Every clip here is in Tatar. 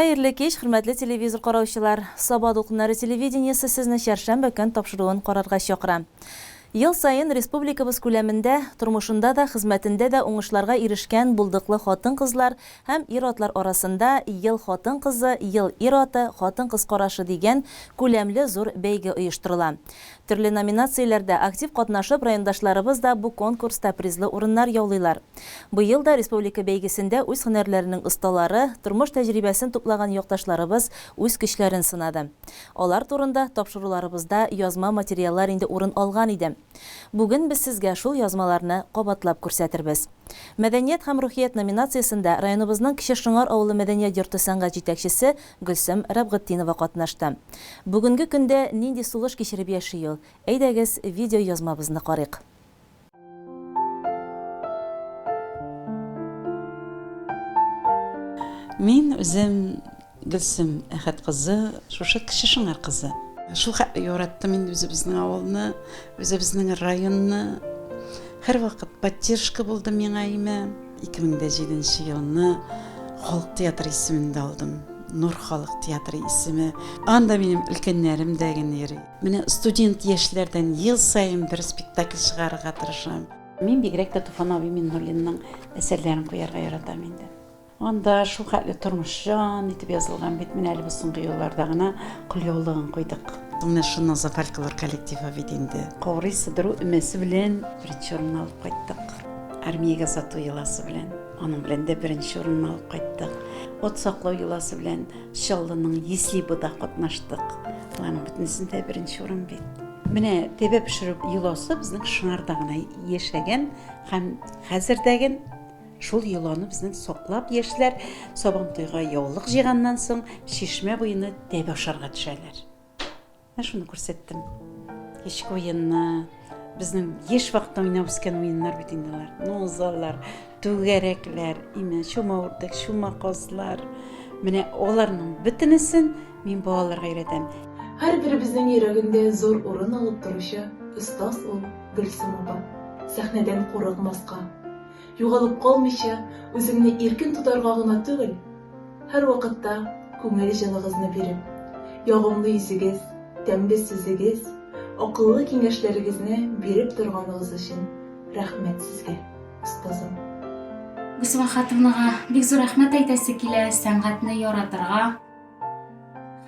Xayrli kech, hurmatli televizor qarovchilar. Sabah do'qinlari televideniyesi sizni sharshanba kun topshiruğun qararga chaqira. Yıl sayın Respublikabız ko'lamida, turmushunda da, xizmatinde de oңышларга erishgan bulduqli xotin qizlar hem irotlar orasında yıl xotin qizi, yıl iroti, xotin qiz qarashi degan ko'lamli zo'r beygi uyushtiriladi. Turli nominatsiyalarda aktiv qatnashib, rayondoshlarimiz da bu konkursda prizli o'rinlar yollaylar. Bu yılda Respublika beygisinde o'z hunarlarining ustalari, turmush tajribasini to'plagan yo'qdoshlarimiz o'z kuchlarini sinadi. Ular turunda topshiruvlarimizda yozma materiallar endi o'rin olgan edi. Bugün biz sizge şul yazmalarını qabatlab ko'rsatirmiz. Medeniyet hem ruhiyet nominatsiyasında rayonumuzning Kishi Shungar avuli madaniyat yurti san'at yetakchisi Gulsum Rabg'itdinova qatnashdi. Bugungi kunda nindi sulush kechirib yashiyor. Aydagiz video yozmamizni qarayq. Men o'zim Gulsum Ahad qizi, shusha Kishi Shungar qizi. Şu yoratdım indi bizning avulni, bizning rayonni. Her vaqt поддержка buldu menga ime. 2007-yılını Xalq teatri ismini aldım. Nur Xalq teatri ismi. Anda benim ülkenlerim degen yeri. Mene student yaşlardan yıl sayın bir spektakl çıgarıga tırışam. Men begrek de Tufanovi Minnulinning eserlerini koyarga yaratam indi. Onda şu xatli turmuşjan etip yazılgan bitmin әлі biz soңғы yollardagına qul yolluğun koyduk. Mene şundan sonra folklor kollektivi bitindi. Qovri Sıdırı ümesi bilen birinci orunni alıp qayttık. Armiyaga zatu yılası bilen. Onun bilen de birinci orunni alıp qayttık. Ot saqlaw yılası bilen Şallı'nın Yeslibida qatnaştık. Bularning bütünsinde birinci orun bit. Mene tebe pişirip yılası bizning Şunardagına yaşagan hem hazırdagın Şul yılanı bizning soqlab yeşler Sabantuyga yolluq jigandan soң Şişme boyunu debaşarga düşerler. Ben şunu ko'rsatdim. Kechki o'yinni, bizning yeş vaqtda o'ynab o'sgan o'yinlar bitindilar. Nozallar, to'garaklar, shumavurdek, shumaqozlar. Mene olarning bitinisin men bolalarga öğretem. Her biri bizning yuraginde zor o'rin olib turuşu ustoz ol Gulsum opa. Sahneden qo'rqmasqa, yo'g'olib qolmaycha o'zingni erkin tutarga g'ina tug'il. Her vaqtda ko'ngil jillig'izni berib, yo'g'imli yuzigiz, temiz so'zigiz, aqlli kengashlarıngizni berib turganingiz uchun rahmat sizga, ustozim. Gulsum Xatovnaga bek zo'r rahmat aytasi kela, san'atni yoratirga,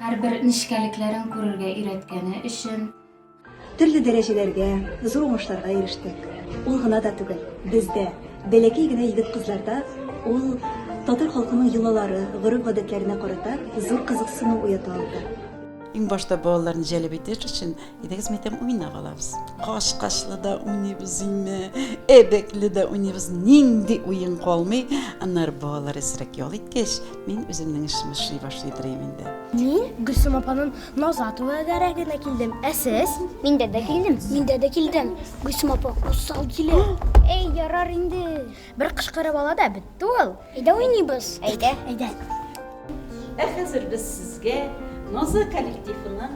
har bir nishkaliklarin ko'rarga öğretgani uchun Türlü derecelerge, zor oңышларга eriştik. Ул гына да түгел, бездә, бәләкәй генә егет кызларда ул татар халкының йолалары, гырыф-гадәтләренә карата зур кызыксыну уята алды. En başta bolalarını celep etiş için ederiz metem oyna qalabız. Qaş-qaşlı da oynayız inme, ebekli de oynayız. Nindi oyun qalmay, anlar bolalar esrek yol etkeş. Men özümden işimi şey başlayırım indi. Men Gulsum apanın Nazatova garagına kildim. Siz? Men de kildim. Men de kildim. Gulsum apa usal kile. Ey yarar indi. Bir qışqırып ala da bitdi ol. Ayda oynayız. Ayda. Hazır biz sizge Noza kollektifinin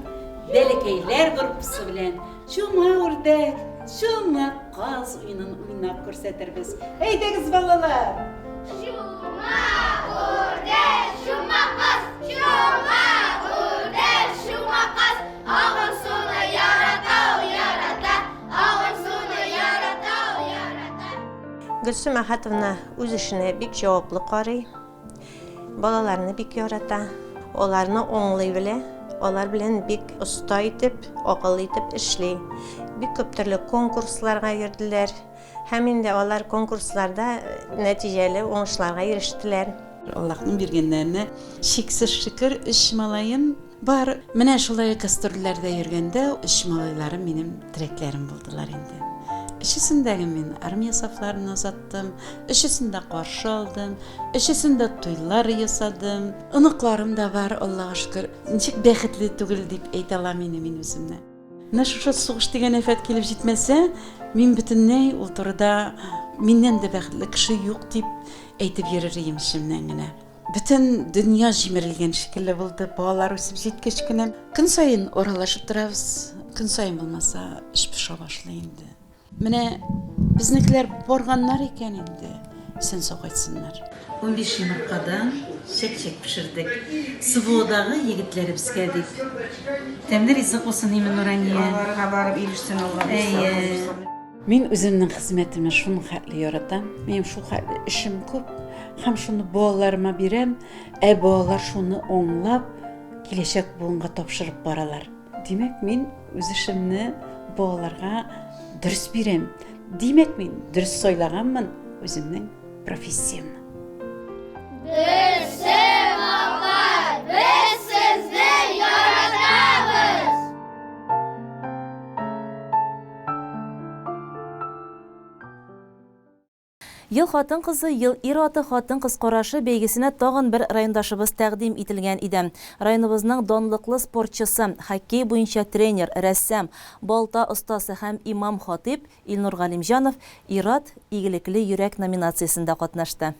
Belekeyler grupusu bilen Şuma Urdek, Şuma Qaz oyunun oynab ko'rsatirmiz. Haydagiz balalar. Şuma Urdek, Şuma Qaz, Şuma Urdek, Şuma Qaz. Ağın sunu yaratav, ağın sunu yaratav. Gulsum Ahatovna o'z ishini bek javobli qarый. Balalarni bek yarata. Olarni o'nglay bile, olar bilen bek usta etip, aqlli etip işley. Bek köp türlü konkurslarga girdiler. Hem indi olar konkurslarda netijeli oңышларга eriştiler. Allah'ın bergenlerine şeksiz şükür iş malayım var. Mene şulay gastrollarda yürgende iş malaylarım benim direklerim buldular indi. İşisindeki men armiya saflarını uzattım, işisinde qarşı aldım, işisinde toylar yasadım. Inıqlarım da var Allah'a şükür. Nechik bextli tugul deb ayta alaman men özümne. Nasıl soğuş degan afat kelib jetmese, men butunlay o'tirda menden de bextli kishi yo'q deb aytib yurardim ishimdan gina. Bütün dünya jimirilgen şekilde buldu. Bolalar o'sib jetkechkina kun sayin oralashib turamiz. Kun sayin bo'lmasa ish pisha boshlaydi. Mene biznikler borganlar eken indi. Sen soq aytsınlar. 15 yumurtadan çek pişirdik. Sıvıdağı yigitlerimiz geldik. Temde rizq olsun imin Nuraniye. Onlara barıp ilişsin Allah'a. Men özümün hizmetimi şunu xatlı yaratam. Benim şu xatlı işim köp. Ham şunu boğalarıma birem. Boğalar şunu onlap, kileşek buğunga topşırıp baralar. Demek men öz işimni boğalarga dürüst birem. Demek men dürüst soylaganman özümün professiyamni. Gülsüm apa, biz sizni yaratamiz. Yıl Хатын кызы, Yıl ир-аты Хатын кыз карашы бәйгесенә тагын бер райондашыбыз тәкъдим ителгән иде. Районыбызның данлыклы спортчысы, хоккей буенча тренер, рәссам, балта остасы һәм имам хатип Илнур Галимҗанов ир-ат игелекле йөрәк номинациясендә катнашты.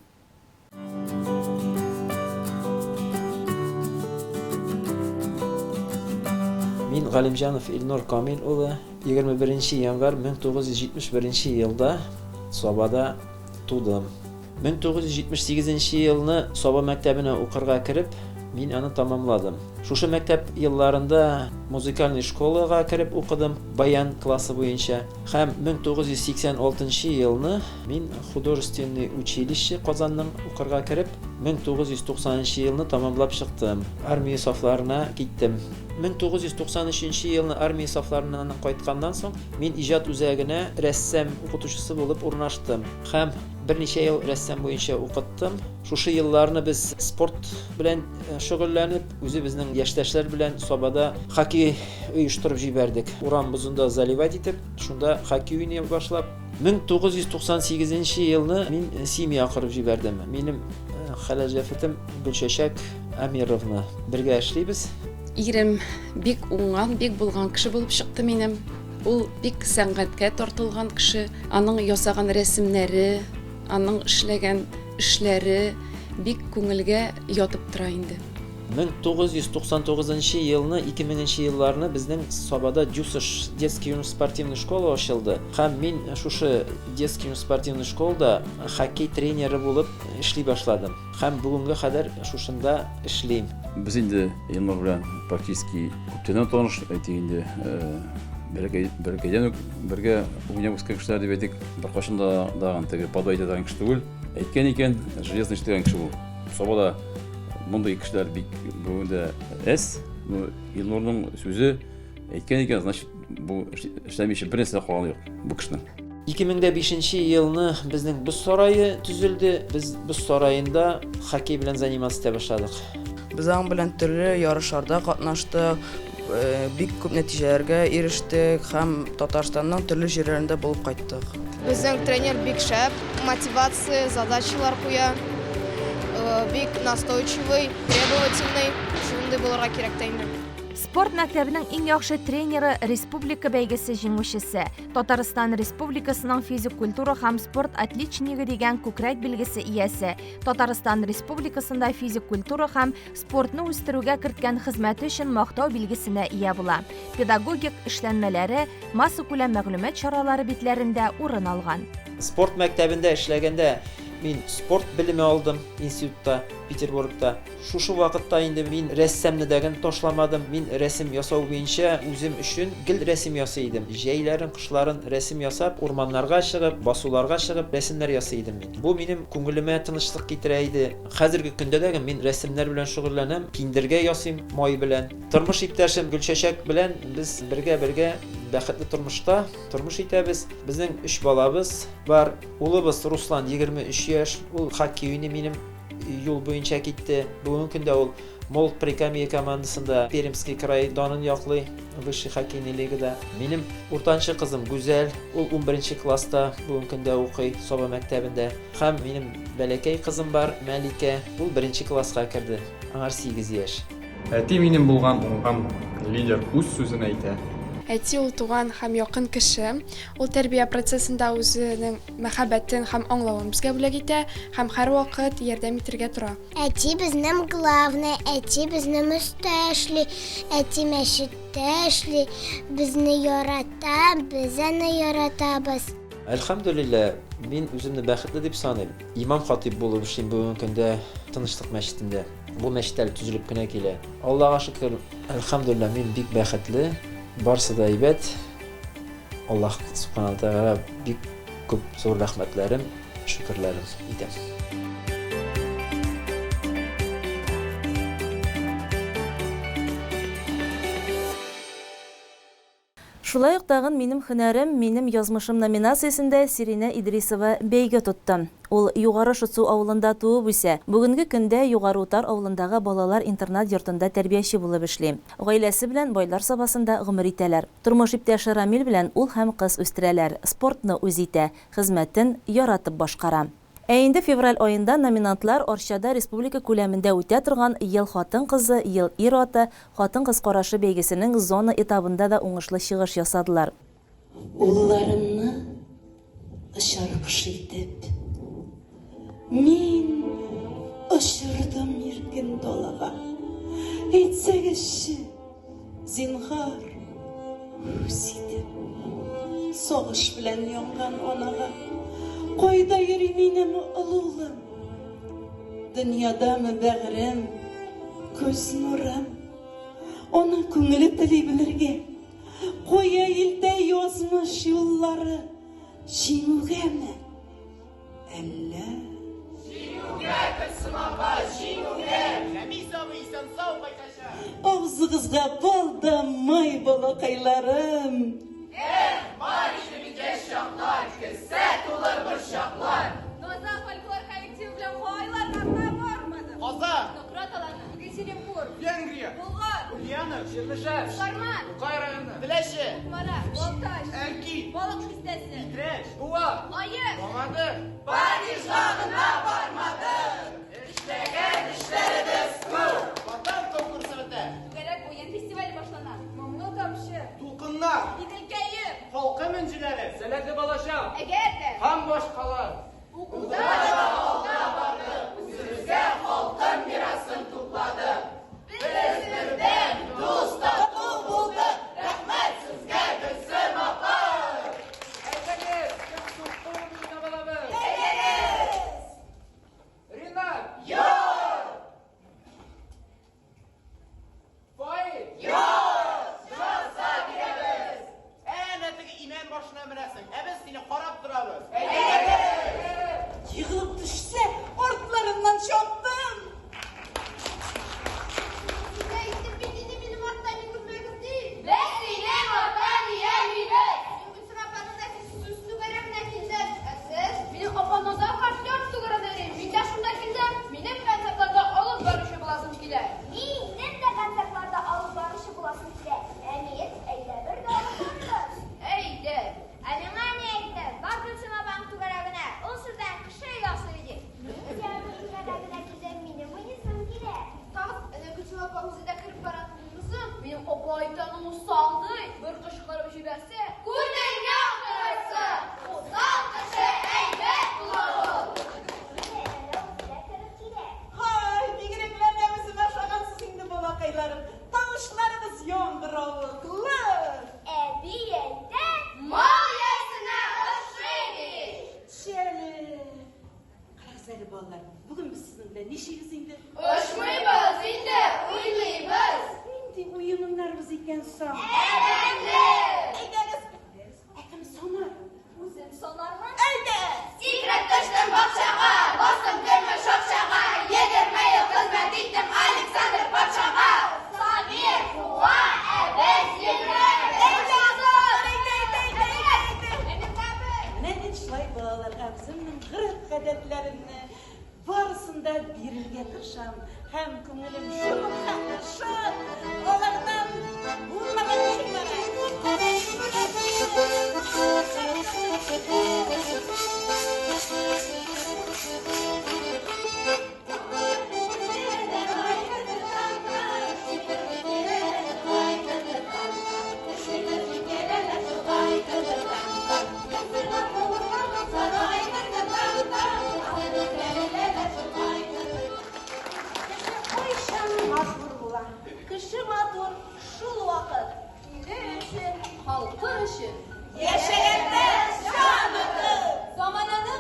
Мин Галимҗанов Илнур Камил улы 21 январь 1971 елда Собада тудым. 1978 елны Соба мәктәбенә укырга кереп, мин аны тамамладым. Шушы мәктәп елларында музыкаль школага кереп укыдым, баян классы буенча. Һәм 1986 елны мин художественный училище Казанның укырга кереп, 1990 елны тамамлап чыктым. Армия сафларына киттем. 1993 елны армия сафларынан кайтканнан соң мин иҗат үзәгенә рәссам укытучысы булып урнаштым. Һәм берничә ел рәссам буенча укыттым. Шушы елларны без спорт белән шөгыльләнеп, үзебезнең яшьтәшләр белән Собада хоккей оештырып җибәрдек. Урам бузында заливать итеп, шунда хоккей уйный башлап, 1998 елны мин семья корып җибәрдем. Минем хәләҗәфетем Гөлчәчәк Әмировна. Бергә эшлибез. Ирем бик уңган, бик булган кеше булып чыкты минем. Ул бик сәнгатькә тартылган кеше. Аның ясаган рәсемнәре, аның эшләгән эшләре бик күңелгә ятып тора инде. 1999 елны, 2000 елларны безнең Собада Дюсыш детский спортивный школа ачылды. Һәм мин шушы детский спортивный школда хоккей тренеры булып эшли башладым. Һәм бүгенгә кадәр шушында эшлим. Без инде Илнур белән практически күптән таныш әйтегендә бергә уйнап үскән кешеләр дип әйтик. Беркашында дагы теге подойда дигән кеше түгел. Әйткән икән, железный штыган кеше бу. Собада мондай кешеләр бик бүгендә Илнурның сүзе әйткән икән, значит, бу эшләмичә бернәрсә калганы юк бу кешенең. 2005 елны безнең Боз сарае төзелде. Без Боз сараенда хоккей белән заниматься итә башладык. Без аның белән төрле ярышларда катнаштык, бик күп нәтиҗәләргә ирештек һәм Татарстанның төрле җирләрендә булып кайттык. Безнең тренер бик шәп, мотивация, задачалар куя, бик настойчивый, требовательный, шундый булырга кирәк тә инде. Спорт мәктәбенең иң яхшы тренеры республика бәйгесе җиңүчесе, Татарстан Республикасының физик культура һәм спорт отличнигы дигән күкрәк билгесе иясе, Татарстан Республикасында физик культура һәм спортны үстерүгә керткән хезмәте өчен мактау билгесенә ия була. Педагогик эшләнмәләре, масса күләм мәгълүмат чаралары битләрендә урын алган. Спорт мәктәбендә эшләгәндә мин спорт белеме алдым институтта, Петербургта. Шушы вакытта инде мин рәссамны дагы ташламадым. Мин рәсем ясау буенча үзем өчен гел рәсем ясый идем. Җәйләрен, кышларын рәсем ясап, урманнарга чыгып, басуларга чыгып рәсемнәр ясый идем мин. Бу минем күңелемә тынычлык китерә иде. Хәзерге көндә дә мин рәсемнәр белән шөгыльләнәм, киндергә ясыйм май белән. Тормыш иптәшем Гөлчәчәк белән без бергә бәхетле тормышта тормыш итәбез. Безнең 3 балабыз бар. Улыбыз Руслан 23 яшь. Ул хоккей уйный минем юл буенча китте. Бүгенге көндә ул Молот Прикамье командасында Пермский край данын яклый высший хоккейный лигада. Минем уртанчы кызым Гүзәл, ул 11 класста бүгенге көндә укый Соба мәктәбендә. Һәм минем бәләкәй кызым бар Мәликә, ул 1 класска керде. Аңар 8 яшь. Әти минем булган уңган лидер үз сүзен әйтә. Әти ул туган һәм якын кеше. Ул тәрбия процессында үзенең мәхәббәтен һәм аңлавын безгә бүләк итә һәм һәр вакыт ярдәм итәргә тора. Әти безнең главный, әти безнең өстә эшли, әти мәчеттә эшли, безне ярата, без аны яратабыз. Әлхәмдүлилләh, Мин үземне бәхетле дип саныйм. Имам хатип булып эшлим бүгенге көндә Тынычлык мәчетендә. Бу мәчет әле төзелеп кенә килә. Аллага шөкер, әлхәмдүлилләh, мин бик бәхетле. Барсы да әйбәт. Аллаһ Субханаһу тәгалә бик күп зур рәхмәтләрен, шөкерләрен итәм. Шулай ук тагын минем һөнәрем, минем язмышым номинациясендә Сирина Идрисова бәйге тотты. Ул Югары Шутсу авылында туып үсә. Бүгенге көндә Югары Утар авылындагы балалар интернат йортында тәрбияче булып эшли. Гаиләсе белән байлар сабасында гомер итәләр. Тормыш иптәше Рамил белән ул һәм кыз үстерәләр. Спортны үз итә, хезмәтен яратып башкара. Ә инде февраль айында номинантлар Арчада республика күләмендә үтә торган Ел хатын-кызы, Ел ир-аты, хатын-кыз карашы бәйгесенең зона этабында да уңышлы чыгыш ясадылар. Улларымны ышар кош итеп, мин ошырдым иркен далага. Әйтсәгезче, зинһар, үз итеп, согыш белән янган анага. Кайда йөри минем улым? Дөньядамы бәгърем, күз нурым? Аны күңеле тели белергә. Кая илдә язмыш юллары җиңүгәме? Әллә җиңүгә Гөлсем апа, җиңүгә. Рәмис абый исән сау кайтачак. Авызыгызга бал да май балакайларым. Маришевиче шаклар, кесе тулар bir шаклар. Ноза фольклор коллективы белән айларда бармады. Казан, Нократ аланы, Екатеринбург, Венгрия, Болгар, Ульяновск, Чернышев, Карман, Тукай районы, Теләше, Мара, Балташ, Әлки, Балык хистәсе, Итреш, Буа, Айы, Бамады, Париж ягына бармады. Эшләгән эшләребез күп. Ватан конкурсы бетә. Түгәрәк уен фестивале башлана. Мамлы тамчы, Тулкыннар, Халкы мөнҗиләре, сәләтле балачак, әгәрдә, һәм башкалар. Укуда да алда барды, үзебезгә халкым мирасын туплады. Без бердәм, дус тату булдык, рәхмәт сезгә Гөлсем апа. Әйдәгез, кем суктыгыз табалабыз. Әйдәгез. Ринат. Юк. Фаил. Юк. Yığılıp düşse ortlarından çöktüm. Benim ortadan yıkılmıyoruz değil. Benim ortadan yiyemiyoruz. Bütün apanın da süslü verem neticede. Benim apanıza karşı 4 su verelim. Bir yaşımda kilden, benim konsertlerde alıp barışı bulasım kiler. Benim de konsertlerde alıp barışı bulasım kiler. Emir, eyle bir de alıp barışı. Eyle. Anima ne eyle? Bak Gülsüm abam tugaragına. O sizden kışa yasırıcı. Yardım tugaragına kilden benim. Bu insan kiler. Tamam, Gülsüm abam size kırıp baratmışsın. Benim o boytanım usaldı. Bir kışıkları bir şey verse. Kudün yaptırırsa. Usal kışı eybet bulalım. Hay, digireklerle bizim aşağıdan sizin balakaylarım. Tavuşlarınız yongıravuklu. Ebiyette mal yesine ışıydı. Şöyle. Karakzeli ballar, bugün biz sizinle neşeyiz indi? Uçmuymuz indi, uyluyuz. İndi uyumunlarımız iken son. Efendim. Eyderiz. Ekim sonar. Uzun sonar mı? Eyder. Sikrep düştüm bakşağa, bastım gönlü şapşağa. 20 yıl hizmet ettim Alexander Paşa'a. Sabir, Kuva, Ebez, Yürek. Ne işlay bağlarga bizimnin gırık adetlerini barısında birilge tırşam. Hem kümülüm şu, olardan bulmadan çıkmara. Kışı matur, şul vakit. İli için, halkı için. Yaşayanda şanıdır. Zamanının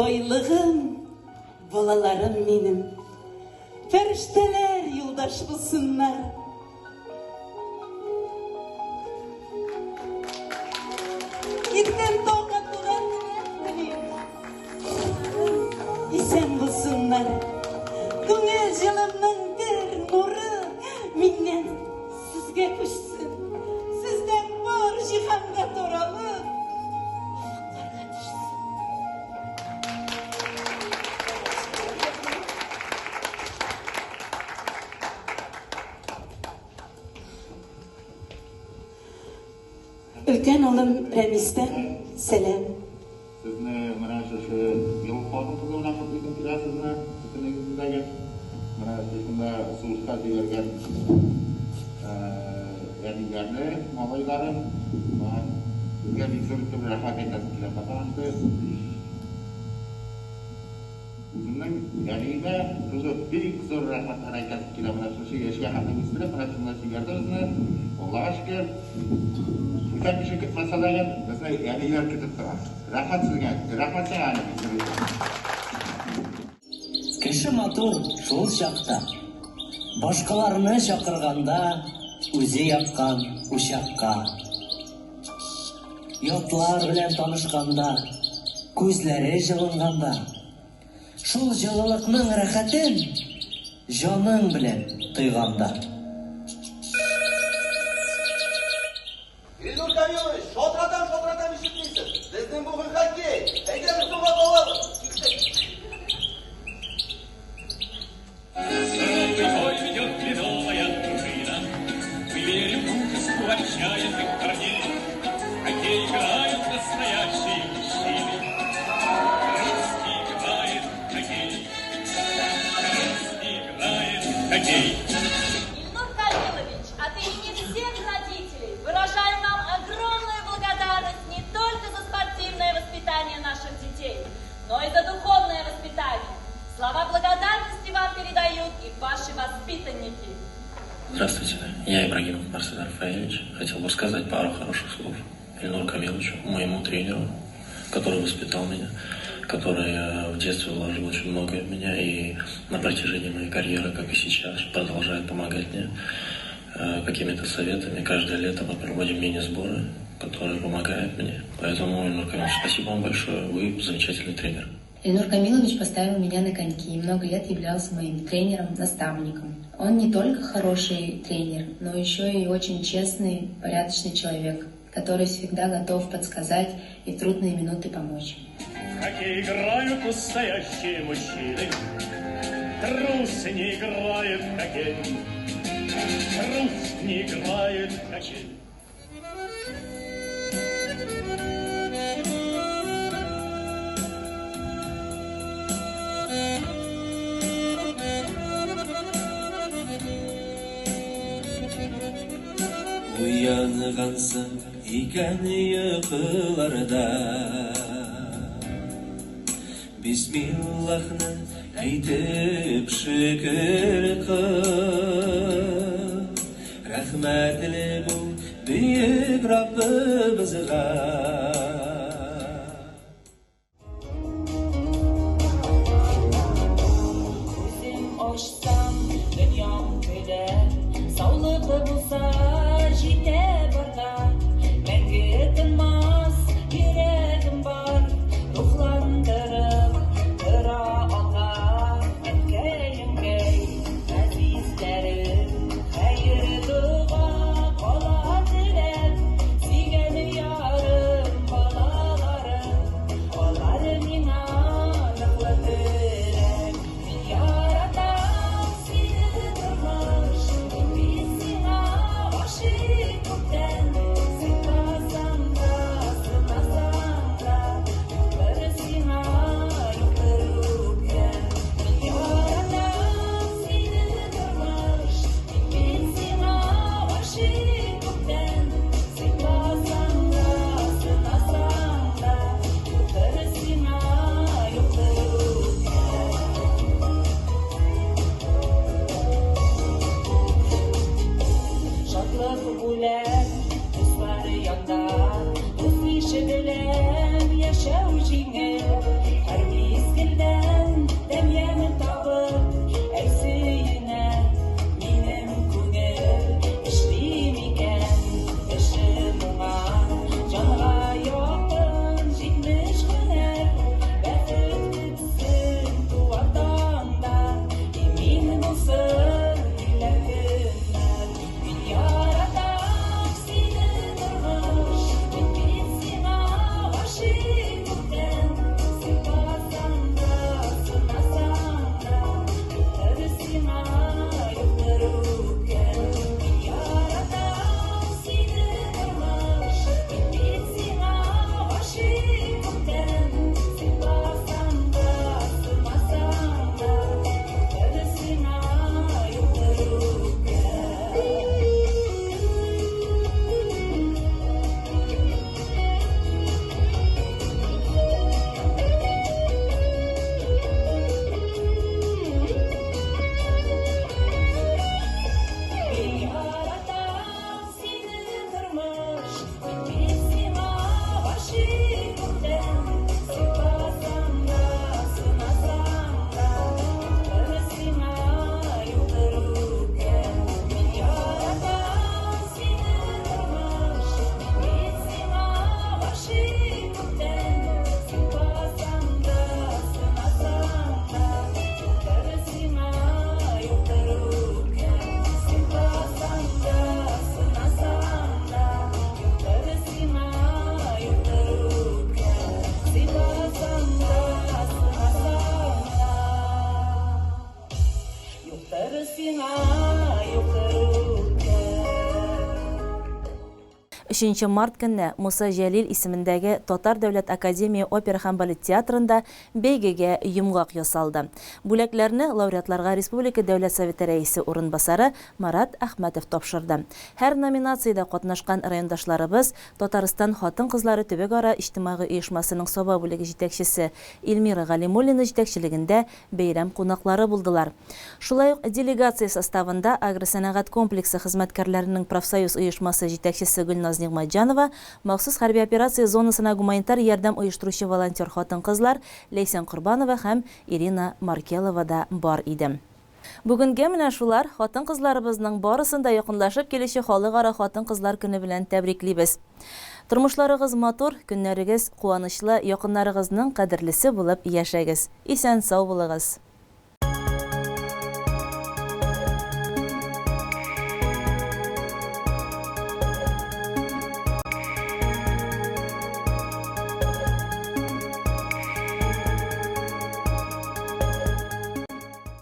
Байлығым, балаларым менім, фәрештелер юлдаш болсынlar. Иткен тоға туған исән болсынlar. Күңел жылымның бір нұры менен сізге күшсін. Сізден бар жиһанға торалып, ұлықтарға түшсін. Үлкен ұлым Рәмистен сәлем. Сізні мына шышы ел қадым қызылына құтлайтын келесізні, күтінегіздегі мына шышында сұлышқа жіберген әділерді, малайларын, бізге бекзөрікті бір рахмат айтасыз келе қатағанды. Өзімнің әлейме жүзі бек зор рахматтар айтасыз келе мына шышы ешке қатын үстілі, мына шында шегерді өзіні, Allah'a şükür güzel bir şekilde masadayım. Mesela yani yer gidip de rahat sizge, rahat sen yani. Кіші матур шол шақта, башқаларыны шақырғанда, өзі яққан ұшаққа. Ятлар білен танышқанда, көзлері жылынғанда, шол жылылықның рәхәтін жаның білен тыйғанда. Илнур Камилович, шотрадан ишетмейсіз. Біздің бүгін хоккей. Әйдеміз суға толады. Бой ведет ледовая дружина. Мы верим в мужеству отчаянных корней. Хоккей играют настоящие мужчины. Русский играет хоккей. Русский играет хоккей. Илнур Камилович, от имени всех родителей выражаем вам огромную благодарность не только за спортивное воспитание наших детей, но и за духовное воспитание. Слова благодарности вам передают и ваши воспитанники. Здравствуйте, я Ибрагимов Марсель Рафаэльевич. Хотел бы сказать пару хороших слов Ильнуру Камиловичу, моему тренеру, который воспитал меня, который в детстве вложил очень многое в меня и на протяжении моей карьеры, как и сейчас, продолжает помогать мне какими-то советами. Каждое лето мы проводим мини-сборы, которые помогают мне. Поэтому, Ильнур Камилович, спасибо вам большое. Вы замечательный тренер. Ильнур Камилович поставил меня на коньки и много лет являлся моим тренером, наставником. Он не только хороший тренер, но еще и очень честный, порядочный человек, который всегда готов подсказать и в трудные минуты помочь. В хоккей играют настоящие мужчины. Трус не играет в хоккей. Трус не играет в хоккей. Уянғансың екен йықыларда, Бисмиллахны әйтіп шүкір қыл. Рәхмәтлі бұл бүйік Раббыбызға. Күзім ашсам, дүням көйле, саулығы болса жете барда. Мәңгі тынмас жүрегім бар, рухландырып тұра алған әткейімге. Әзизлерім, қайыр дұға қала тілеп, сүйгені ярым балаларым, олар мина нұрлы түрек. Мен яратам сені тұрмыш, мен сені ғашық көптен. Сыйласам да, сынасам да, бір сені жоқтыр өкпем. Мен яратам сені тұрмыш, мен сені ғашық көптен. Сыйласам да, сынасам да, бір сені жоқтыр Шатлық бүләк, достар янда, дос ише белән яшәү җиңел. Һәр 3 март көнне Муса Жәлил исемендәге Татар дәүләт академия опера һәм балет театрында бәйгегә йомгак ясалды. Бүләкләрне лауреатларга Республика Дәүләт Советы рәисе урынбасары Марат Әхмәтов тапшырды. Һәр номинациядә катнашкан райондашларыбыз Татарстан хатын-кызлары төбәк-ара иҗтимагый оешмасының Саба бүлеге җитәкчесе Эльмира Галимуллина җитәкчелегендә бәйрәм кунаклары булдылар. Шулай ук делегация составында агросәнәгать комплексы хезмәткәрләренең профсоюз оешмасы җитәкчесе Гөлназ Нигъмәтҗанова, махсус хәрби операция зонасына гуманитар ярдәм оештыручы волонтер хатын-кызлар Ләйсән Корбанова һәм Ирина Маркелова да бар иде. Бүгенгә менә шулар хатын-кызларыбызның барысын да якынлашып килүче халыкара хатын-кызлар көне белән тәбриклибез. Тормышларыгыз матур, көннәрегез куанычлы, якыннарыгызның кадерлесе булып яшәгез. Исән сау булыгыз.